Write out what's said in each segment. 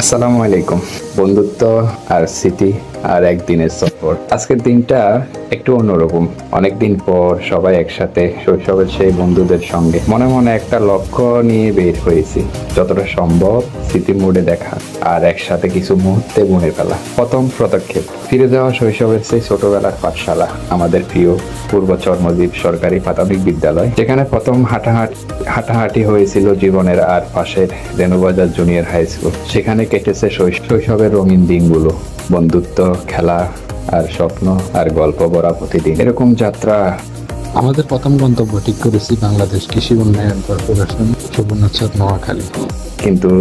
আসসালামু আলাইকুম। বন্ধুত্ব আর স্মৃতি আর একদিনের সফর। আজকের দিনটা একটু অন্যরকম। অনেকদিন পর সবাই একসাথে শৈশবের সেই বন্ধুদের সঙ্গে মনে মনে একটা লক্ষ্য নিয়ে বের হয়েছি, যতটা সম্ভব স্মৃতি মোড়ে দেখা আর একসাথে কিছু মুহূর্তে বুনে ফেলা। প্রথম পদক্ষেপ ফিরে যাওয়া শৈশবের সেই ছোটবেলার পাঠশালা, আমাদের প্রিয় পূর্ব চর্মদ্বীপ সরকারি প্রাথমিক বিদ্যালয়, যেখানে প্রথম হাঁটাহাঁটি হয়েছিল জীবনের, আর পাশের রেণুবাজার জুনিয়র হাই স্কুল। সেখানে কেটেছে শৈশবের রঙিন দিনগুলো, বন্ধুত্ব, খেলা আর স্বপ্ন আর গল্প ভরা প্রতিদিন। এরকম যাত্রা। আমাদের প্রথম গন্তব্য ঠিক করেছি বাংলাদেশ কৃষি উন্নয়ন কর্পোরেশন, সুবর্ণচর, নোয়াখালী। কিন্তু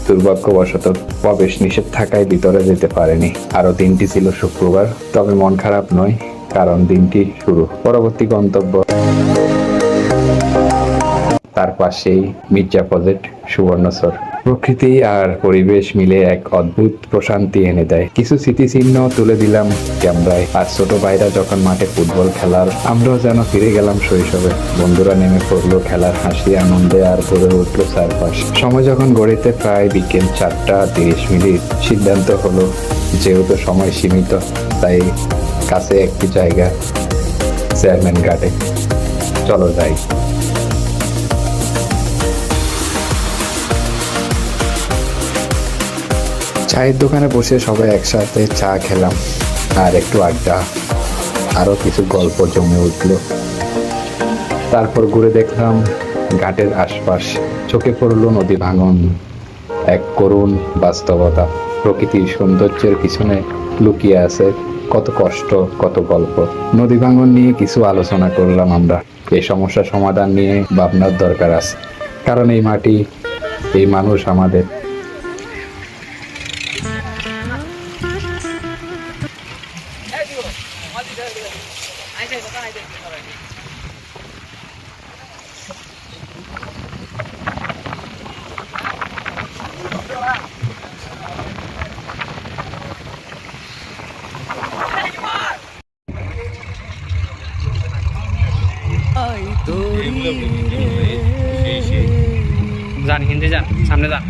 দুর্ভাগ্যবশত প্রবেশ নিষেধ থাকায় ভিতরে যেতে পারেনি। আরো দিনটি ছিল শুক্রবার, তবে মন খারাপ নয়, কারণ দিনটি শুরু। পরবর্তী গন্তব্য তার পাশেই মির্জা প্রজেক্ট, সুবর্ণচর। প্রকৃতি আর পরিবেশ মিলে এক অদ্ভুত প্রশান্তি এনে দেয়। কিছু স্মৃতিচিহ্ন তুলে দিলাম ক্যামেরায়। আর ছোট ভাইরা যখন মাঠে ফুটবল খেলার, আমরাও যেন ফিরে গেলাম শৈশবে। বন্ধুরা নেমে পড়লো খেলার হাসি আনন্দে, আর গড়ে উঠলো চারপাশ। সময় যখন গড়িতে প্রায় বিকেল 4:30, সিদ্ধান্ত হলো, যেহেতু সময় সীমিত, তাই কাছে একটি জায়গা, চেয়ারম্যান ঘাটে। চলো যাই। চায়ের দোকানে বসে সবাই একসাথে চা খেলাম, আর একটু আড্ডা, আরো কিছু গল্প জমে উঠলো। তারপর ঘুরে দেখলাম ঘাটের আশপাশ। চোখে পড়লো নদী ভাঙন, এক করুণ বাস্তবতা। প্রকৃতির সৌন্দর্যের পিছনে লুকিয়ে আছে কত কষ্ট, কত গল্প। নদী ভাঙন নিয়ে কিছু আলোচনা করলাম আমরা। এই সমস্যার সমাধান নিয়ে ভাবনার দরকার আছে, কারণ এই মাটি, এই মানুষ আমাদের। যান, হিন্দি যান, সামনে যান।